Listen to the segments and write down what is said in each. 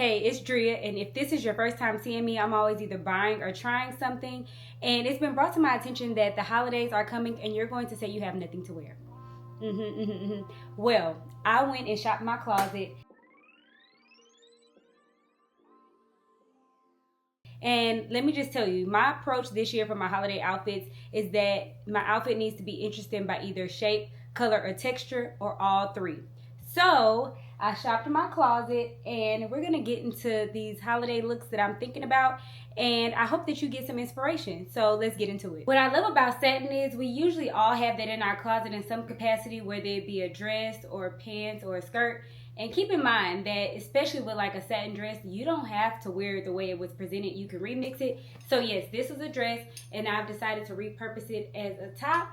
Hey, it's Drea, and if this is your first time seeing me, I'm always either buying or trying something. And it's been brought to my attention that the holidays are coming and you're going to say you have nothing to wear. Well, I went and shopped my closet. And let me just tell you, my approach this year for my holiday outfits is that my outfit needs to be interesting by either shape, color, or texture, or all three. So I shopped in my closet and we're gonna get into these holiday looks that I'm thinking about, and I hope that you get some inspiration. So let's get into it. What I love about satin is we usually all have that in our closet in some capacity, whether it be a dress or pants or a skirt. And keep in mind that especially with like a satin dress, you don't have to wear it the way it was presented. You can remix it. So yes, this was a dress and I've decided to repurpose it as a top,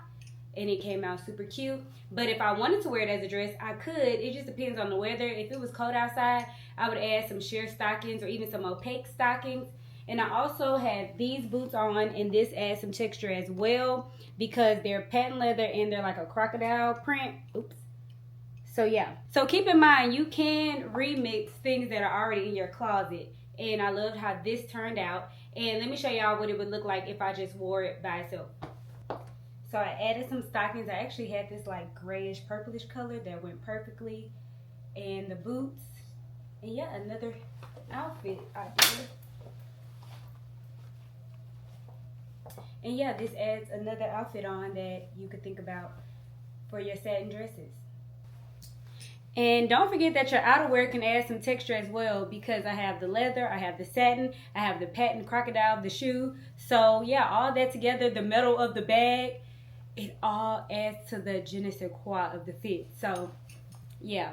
and it came out super cute. But if I wanted to wear it as a dress, I could. It just depends on the weather. If it was cold outside, I would add some sheer stockings or even some opaque stockings. And I also have these boots on, and this adds some texture as well because they're patent leather and they're like a crocodile print. Oops. So yeah, so keep in mind you can remix things that are already in your closet, and I loved how this turned out. And let me show y'all what it would look like if I just wore it by itself. So I added some stockings. I actually had this like grayish purplish color that went perfectly, and the boots, and yeah, another outfit idea. And yeah, this adds another outfit on that you could think about for your satin dresses. And don't forget that your outerwear can add some texture as well, because I have the leather, I have the satin, I have the patent crocodile, the shoe. So yeah, all that together, the metal of the bag, it all adds to the je ne sais quoi of the fit. So yeah,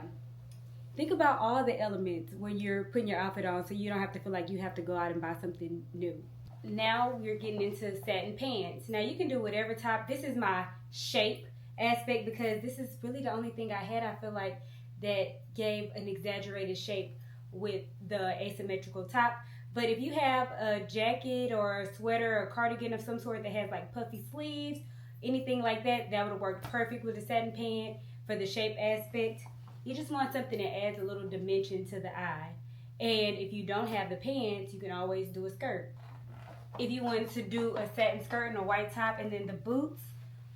think about all the elements when you're putting your outfit on so you don't have to feel like you have to go out and buy something new. Now we're getting into satin pants. Now you can do whatever top. This is my shape aspect because this is really the only thing I had, I feel like, that gave an exaggerated shape with the asymmetrical top. But if you have a jacket or a sweater or cardigan of some sort that has like puffy sleeves, anything like that, that would work perfect with a satin pant for the shape aspect. You just want something that adds a little dimension to the eye. And if you don't have the pants, you can always do a skirt. If you wanted to do a satin skirt and a white top, and then the boots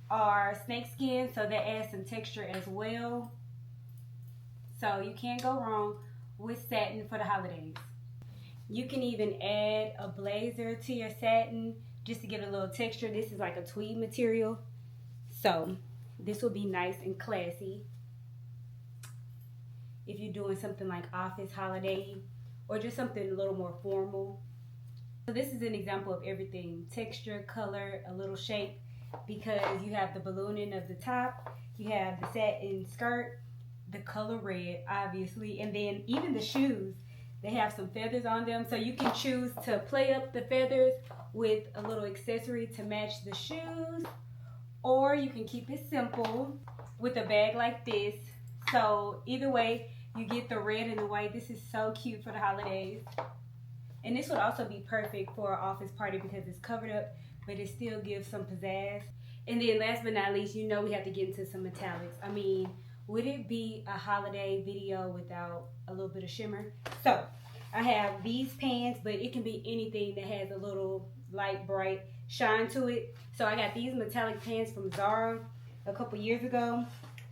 are snakeskin, so that adds some texture as well. So you can't go wrong with satin for the holidays. You can even add a blazer to your satin just to give it a little texture. This is like a tweed material. So this will be nice and classy if you're doing something like office holiday or just something a little more formal. So this is an example of everything: texture, color, a little shape, because you have the ballooning of the top, you have the satin skirt, the color red obviously, and then even the shoes, they have some feathers on them, so you can choose to play up the feathers with a little accessory to match the shoes, or you can keep it simple with a bag like this. So either way, you get the red and the white. This is so cute for the holidays, and this would also be perfect for an office party because it's covered up but it still gives some pizzazz. And then last but not least, you know we have to get into some metallics. I mean, would it be a holiday video without a little bit of shimmer? So I have these pants, but it can be anything that has a little light, bright shine to it. So I got these metallic pants from Zara a couple years ago.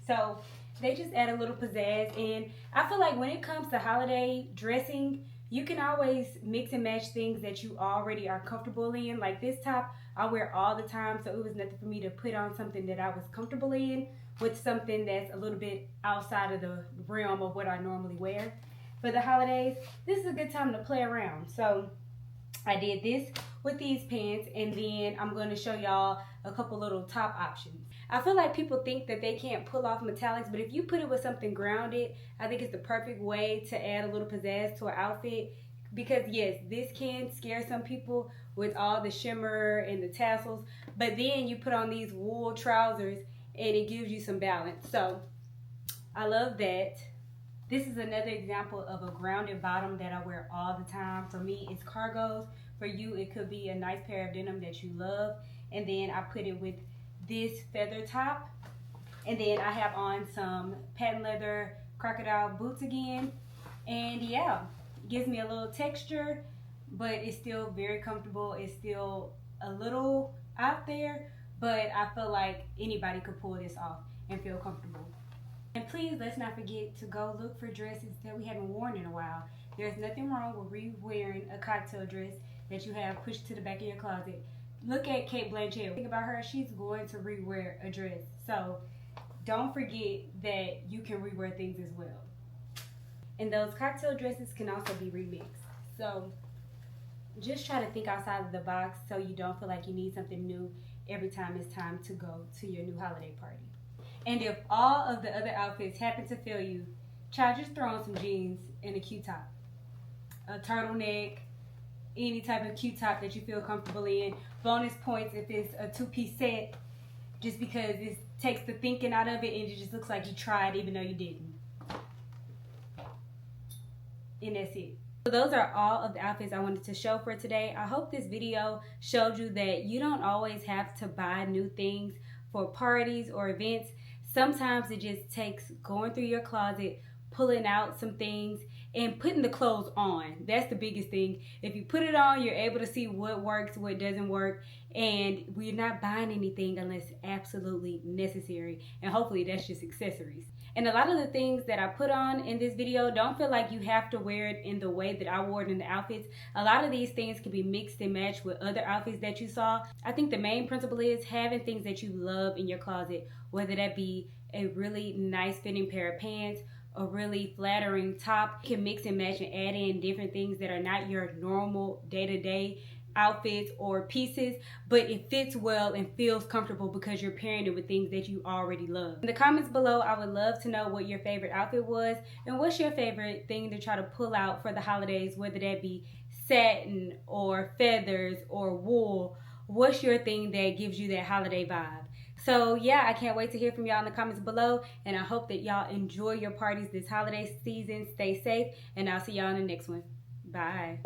So they just add a little pizzazz. And I feel like when it comes to holiday dressing, you can always mix and match things that you already are comfortable in. Like this top, I wear all the time, so it was nothing for me to put on something that I was comfortable in with something that's a little bit outside of the realm of what I normally wear. For the holidays, this is a good time to play around. So I did this with these pants, and then I'm going to show y'all a couple little top options. I feel like people think that they can't pull off metallics, but if you put it with something grounded, I think it's the perfect way to add a little pizzazz to an outfit. Because yes, this can scare some people with all the shimmer and the tassels, but then you put on these wool trousers and it gives you some balance. So I love that. This is another example of a grounded bottom that I wear all the time. For me, it's cargos. For you, it could be a nice pair of denim that you love. And then I put it with this feather top. And then I have on some patent leather crocodile boots again. And yeah, gives me a little texture, but it's still very comfortable. It's still a little out there, but I feel like anybody could pull this off and feel comfortable. And please, let's not forget to go look for dresses that we haven't worn in a while. There's nothing wrong with re-wearing a cocktail dress that you have pushed to the back of your closet. Look at Cate Blanchett. Think about her. She's going to re-wear a dress. So don't forget that you can re-wear things as well. And those cocktail dresses can also be remixed. So just try to think outside of the box so you don't feel like you need something new every time it's time to go to your new holiday party. And if all of the other outfits happen to fail you, try just throw on some jeans and a cute top. A turtleneck, any type of cute top that you feel comfortable in. Bonus points if it's a two-piece set, just because it takes the thinking out of it and it just looks like you tried even though you didn't. And that's it. So those are all of the outfits I wanted to show for today. I hope this video showed you that you don't always have to buy new things for parties or events. Sometimes it just takes going through your closet, pulling out some things, and putting the clothes on. That's the biggest thing. If you put it on, you're able to see what works, what doesn't work, and we're not buying anything unless absolutely necessary. And hopefully that's just accessories. And a lot of the things that I put on in this video, don't feel like you have to wear it in the way that I wore it in the outfits. A lot of these things can be mixed and matched with other outfits that you saw. I think the main principle is having things that you love in your closet, whether that be a really nice fitting pair of pants, a really flattering top. You can mix and match and add in different things that are not your normal day-to-day outfits or pieces, but it fits well and feels comfortable because you're pairing it with things that you already love. In the comments below, I would love to know what your favorite outfit was and what's your favorite thing to try to pull out for the holidays, whether that be satin or feathers or wool. What's your thing that gives you that holiday vibe? So yeah, I can't wait to hear from y'all in the comments below, and I hope that y'all enjoy your parties this holiday season. Stay safe, and I'll see y'all in the next one. Bye.